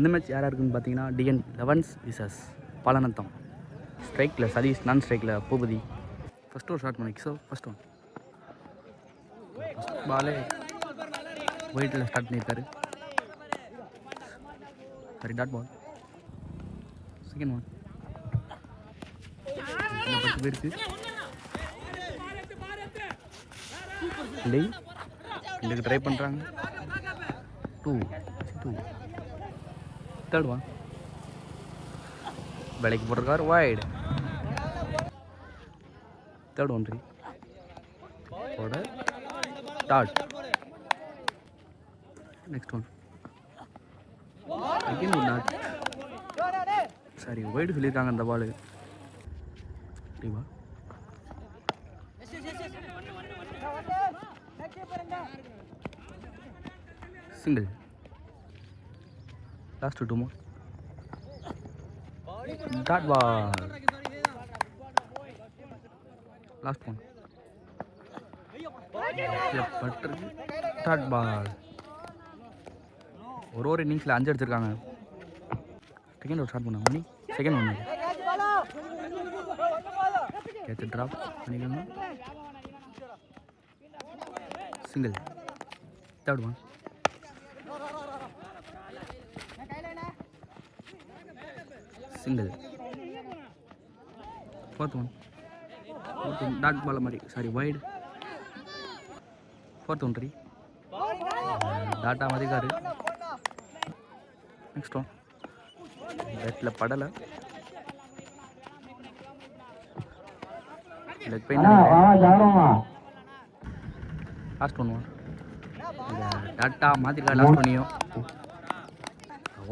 இந்த மேட்ச் யாராக இருக்குன்னு பார்த்தீங்கன்னா டிஎன் 11 விசஸ் பழனத்தம். ஸ்ட்ரைக்கில் சதீஷ், நான் ஸ்ட்ரைக்கில் பூபதி. ஃபஸ்ட்டு ஒரு ஷாட் பண்ணிக்கு. ஸோ ஃபஸ்ட் ஒன் ஃபஸ்ட் பாலே ஒயிட்டில் ஸ்டார்ட் பண்ணியிருக்காரு. சரி, டாட் பால். செகண்ட் ஒன் 10 பேருக்கு ரெண்டுக்கு ட்ரை பண்ணுறாங்க. 2 தேர்ட் ஒன் வேலைக்கு போட்டிருக்காரு. Wide. Third one 3 dot. Next one again ஒரு டாட். சரி, வைடு சொல்லியிருக்காங்க அந்த பால். சரிவா, single. Last 2 more dot ball. Last one பட்டிருக்கு. Dot ball. ஒரு இன்னிங்ஸில் 5 அடிச்சிருக்காங்க. செகண்ட் ஒரு ஷாட் பண்ண மணி. செகண்ட் ஒன்று கேட்ச் ட்ராப் பண்ணிக்கணும். Single. Third one single. Fourth one dot ball மாதிரி. Sorry, wide. ஃபோர்த் ஒன் 3 டாட்டா மதிக்காரு. நெக்ஸ்ட் ஒன் பேட்டில் படலை. Leg pain. Last one tata மாற்றிருக்காரு. Last ஒன்னையும்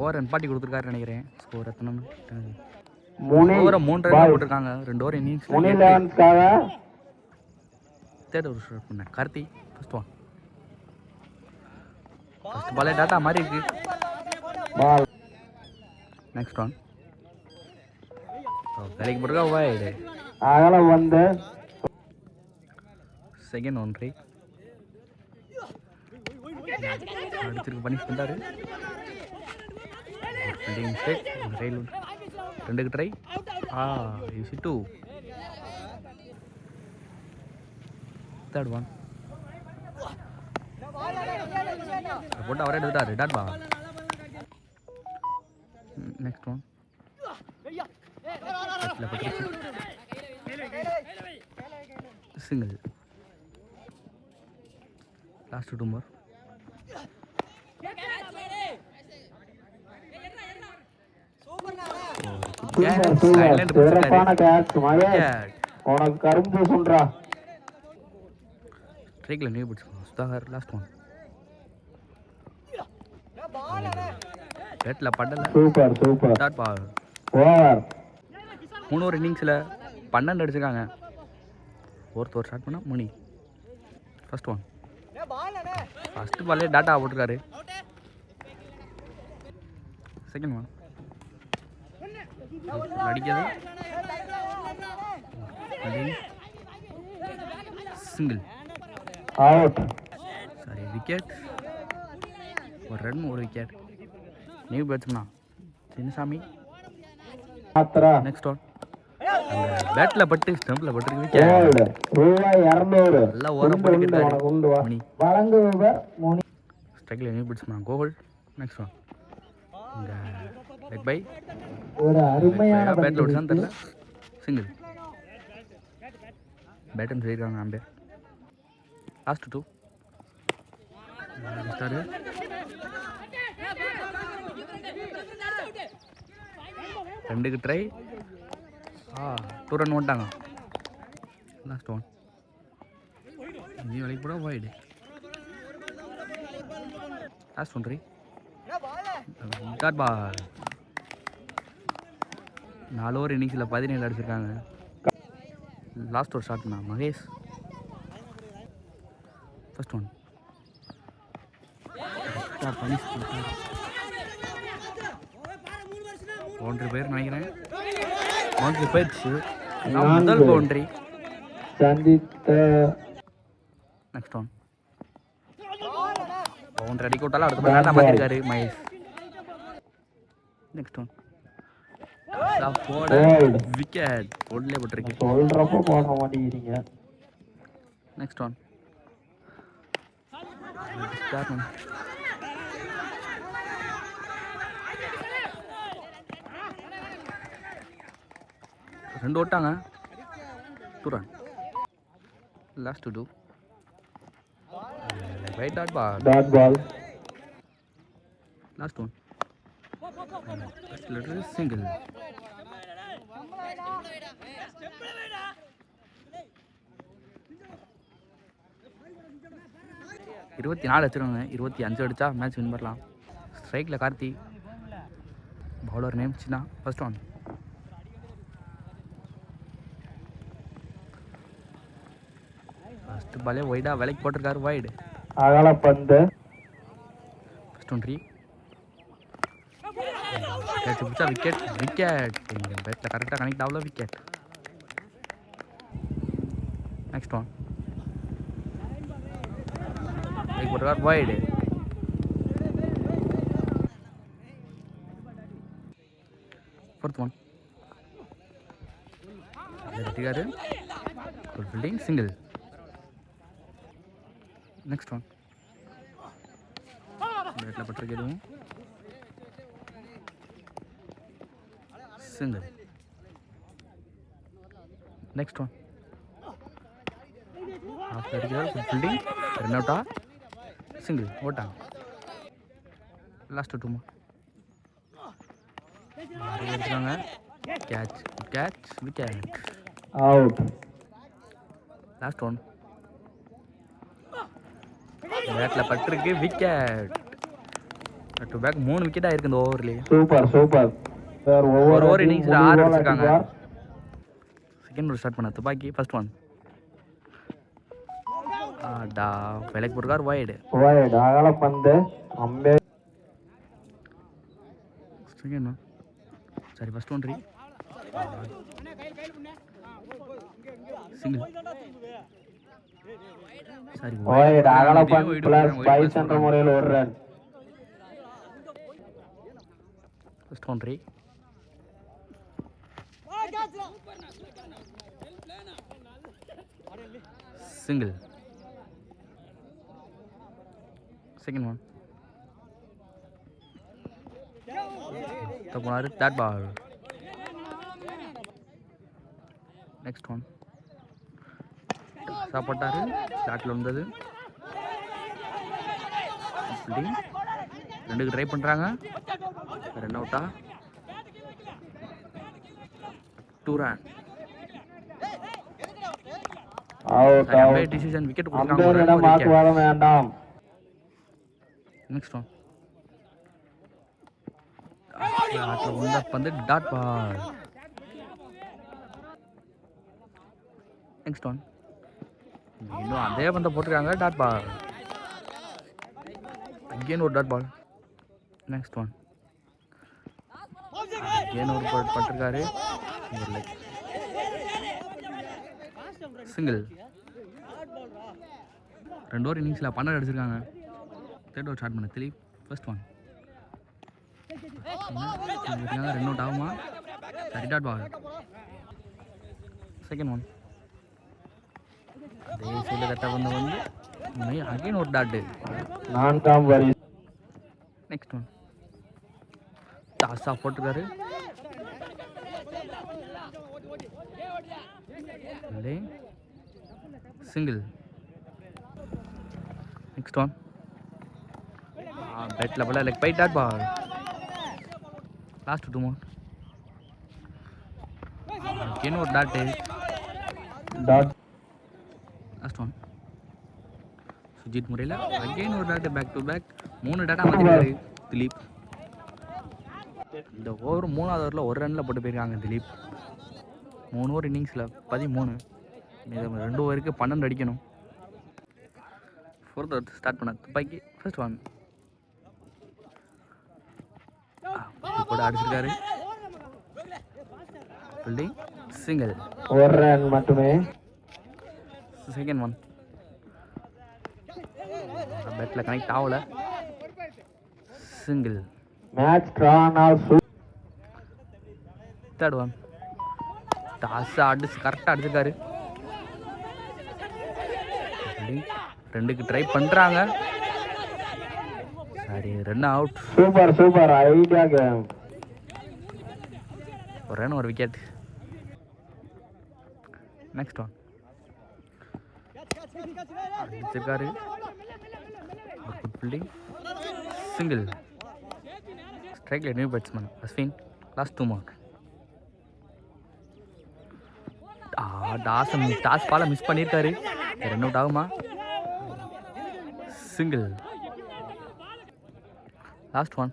ஓவர் பாட்டி கொடுத்துருக்காரு நினைக்கிறேன். ஸ்கோர் எத்தனை? ஓவரை 3 ரன் போட்டிருக்காங்க. 2 ஓவர் இன்னிங்ஸ். தேர்ட் ஒரு ஷாட் பண்ண கார்த்தி. ஃபர்ஸ்ட் ஒன் ஃபர்ஸ்ட் பாலே டாட்டா மாதிரி இருக்கு. நெக்ஸ்ட் ஒன் வேலைக்கு போட்டிருக்கா. வைடு. அகலம் வந்து செகண்ட் ஒன் 3 அடிச்சிருக்கு. பனிஷ் பண்ணாரு. மிஸ்டேக். ரயில் 2க்கு ட்ரை. யூசி 2. தேர்ட் ஒன் போட்டு அவரே எடுத்துட்டாரு. Dot ball. Next one single. Last 2 more சிறப்பான கேட்ச் மகேஷ். உனக்கு கரும்பு சொல்றா. ட்ரைக்கில் நியூ பிடிச்சி சுதாகர். லாஸ்ட் ஒன் பேட்டில் படலை. Super super. Dot ball. Over. 3 over இன்னிங்ஸில் 12 அடிச்சிருக்காங்க. ஃபோர்த் ஒரு ஷாட் பண்ண மணி. ஃபர்ஸ்ட் ஒன் ஃபர்ஸ்ட் பாலே டாட்டா போட்டிருக்காரு. செகண்ட் ஒன் அடிக்காது. சிங்கிள். அவுட். Sorry, wicket. ஒரு ரன் ஒரு விக்கெட். நியூ பேட்ஸ்மனா சின்னசாமி. நெக்ஸ்ட் ஒன் பேட்டில் பட்டு ஸ்டம்பில் பட்டு விக்கெட். ரூபாய் 200 நல்லா ஓரம் பண்ணிக்கிட்டாரு மணி. ஸ்ட்ரைக்கில் நியூ பேட்ஸ்மனா கோகுல். நெக்ஸ்ட் ஒன் இங்கே லெக் பை. ஒரு அருமையான பேட்டில் விட்டுதான் தெரியல. சிங்கிள். பேட்டன் செய்யிருக்காங்க அம்பேர். லாஸ்ட் 2 ஸ்டாரு. ரெண்டுக்கு ட்ரை. 2 ரன் ஓட்டாங்க. லாஸ்ட் ஒன் நீ வேலைக்கு போட. Wide. Last one 3 dot ball. 4 over இன்னிங்ஸில் 17 அடிச்சிருக்காங்க. லாஸ்ட் ஒரு ஷாட் நான் மகேஷ். ஃபர்ஸ்ட் ஒன் பனிஷ் பண்ணிட்டாரு. 3 பேர் நினைக்கிறேன். 3 போயிடுச்சு. முதல் பவுண்டரி சந்தித்த. நெக்ஸ்ட் ஒன் பவுண்டரி அடிக்க விட்டாலும் அடுத்த பேர் மாற்றிருக்காரு மகேஷ். நெக்ஸ்ட் ஒன் போட Bold. விக்கெட் போல்ட்லேயே போட்டிருக்கு. சொல்றப்ப போட மாட்டேங்கிறீங்க. நெக்ஸ்ட் ஒன் ரெண்டு ஓட்டாங்க. 2 run. Last to two right dot ball. Dot ball. Last one single. இருபத்தி 4 வச்சுருவாங்க. 25 அடித்தா மேட்ச் வின் பண்ணலாம். ஸ்ட்ரைக்கில் Karthi, bowler name Chinna. First one first பாலே ஒய்டா விலைக்கு போட்டிருக்காரு. வைடு அகல பந்து. ஃபர்ஸ்ட் ஒன் 3 கேட்ச் பிடிச்சா விக்கெட். விக்கெட் பேட்டில் கரெக்டாக கனெக்ட் ஆகல. விக்கெட். நெக்ஸ்ட் ஒன் போட்டிருக்கார். வைடு. ஃபோர்த் ஒன் வெட்டிக்காரு. Good fielding. Single. Next one பேட்டில் பட்டிருக்கு. எதுவும் சிங்கிள். நெக்ஸ்ட் ஒன் ஆஃப் அடிக்கிறார். Good fielding. ரன் அவுட்டா. சிங்கிள். ஓட்டாங்க. லாஸ்ட் 2 more எடுத்துக்காங்க. Catch. Catch. Wicket. Out. Last one பேட்டில் பட்டிருக்கு. Wicket. Back to back 3 wicket ஆயிருக்கு இந்த ஓவர்லேயே. Super super. ஒரு ஓவர் இன்னிங்ஸில் 6 அடிச்சிருக்காங்க. செகண்ட் ஓவர் ஸ்டார்ட் பண்ண துப்பாக்கி. ஃபர்ஸ்ட் ஒன் விலைக்கு போட்டிருக்கார். வைடு. வைடு அகல பந்து. அம்பே. செகண்ட் ஒன் சரி ஃபர்ஸ்ட் ஒன் 3 சிங்கிள். சரி வைடு அகல பந்து பிளஸ் 5 என்ற முறையில் ஒரு run. First one 3 single. Second one போனாரு. Dot ball. நெக்ஸ்ட் ஒன் சாப்பிட்டாரு. டாட்டில் வந்தது. ரெண்டுக்கு ட்ரை பண்ணுறாங்க. ரன் அவுட்டா. 2 ரன். அவுட். டிசிஷன் விக்கெட் அம்பேரிடம் வாக்குவாதம் வேண்டாம். நெக்ஸ்ட் ஒன் வந்து டாட் பால். நெக்ஸ்ட் ஒன் இன்னும் அதே பந்தை போட்டிருக்காங்க. Dot ball. அகெயின் ஒரு dot ball. Next one again ஒரு பட்டிருக்காரு. சிங்கிள். 2 ஓவர் இன்னிங்ஸில் 12 அடிச்சிருக்காங்க. தேர்ட் ஓவர் ஸ்டார்ட் பண்ண திலீப். ஃபர்ஸ்ட் ஒன் 2 அவுட் ஆகுமா. சரி டாட் பால். செகண்ட் ஒன் அதே சைடில் கரெக்டாக வந்து அகைன் ஒரு டாட்டு. 4ஆம் வரி. நெக்ஸ்ட் ஒன் டாஸாக போட்டிருக்காரு. சிங்கிள். நெக்ஸ்ட் ஒன் பேட்டில் போல leg bye. Dot ball. Last 2 more again ஒரு dot. Dot. Last one Sujith முறையில் அகைன் ஒரு டாட்டு. பேக் டு பேக் 3 டாட்டா மாற்றிருக்காரு திலீப். இந்த ஓவர் 3ஆவது ஓவரில் 1 ரனில் போட்டு போயிருக்காங்க திலீப். 3 ஓவர் இன்னிங்ஸில் 13. 2 ஓவருக்கு 12 அடிக்கணும். 4th ஓவர் ஸ்டார்ட் பண்ண துப்பாக்கி. ஃபர்ஸ்ட் ஒன் கூட அடிச்சிருக்காரு. ஃபீல்டிங். சிங்கிள். ஒரு ரன் மட்டுமே. செகண்ட் ஒன் பேட்டில் கனெக்ட் ஆகல. சிங்கிள். மேட்ச் ட்ரான் ஆல் தேர்ட் ஒன். டாஸ் அடிச்சு கரெக்டாக அடிச்சிருக்காரு. 2க்கு ட்ரை பண்ணுறாங்க. சரி, run out. Super super idea game. ஒரு ரன், ஒரு விக்கெட். Next one. அடிச்சிருக்காரு. Good fielding. சிங்கிள். ஸ்ட்ரைக்ல new batsman Ashwin. Last 2 mark. Toss பால மிஸ் பண்ணியிருக்காரு. ரன் அவுட் ஆகுமா? சிங்கிள். Last one.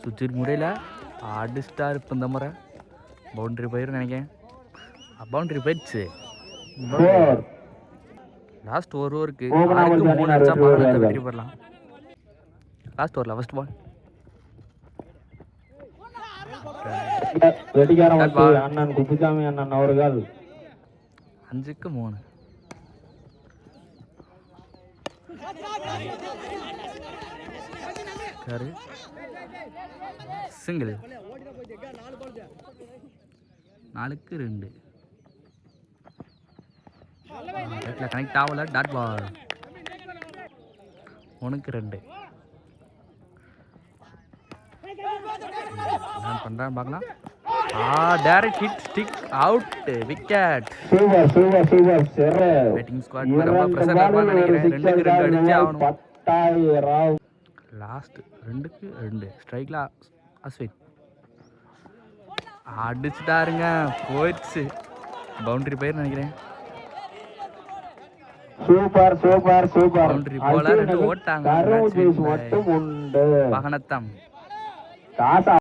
சுஜித் முறையில் அடிச்சிட்டார். இப்போ இந்த முறை பவுண்டரி போயிரும் நினைக்கிறேன். பவுண்டரி போயிடுச்சு. லாஸ்ட் ஒரு ஓவருக்கு 3 அடிச்சா பாலத்தை வெற்றி பெறலாம். லாஸ்ட் ஓவரில் ஃபர்ஸ்ட் பால். அண்ணன் குப்புசாமி அண்ணன் அவர்கள் 5க்கு 3. சிங்கிள். 4க்கு 2. கனெக்ட் ஆகல. Dot ball. 1க்கு 2. என்ன பண்றான்னு பார்க்கலாம். Direct hit, stick out, wicket. Super super super சரி. பேட்டிங் ஸ்குவாட் ரொம்ப பிரஷரா இருப்பான்னு நினைக்கிறேன். 2க்கு 2 அடிச்சு ஆகணும். 10,000. லாஸ்ட் 2க்கு 2. ஸ்ட்ரைக்ல அஸ்வின் அடிச்சுட்டாருங்க. போயிடுச்சு. பவுண்டரி போயிரு நினைக்கிறேன். Super super super. பவுண்டரி போல 2 ஓட்டாங்க. மட்டும் உண்டு. வாகனத்தம். காசா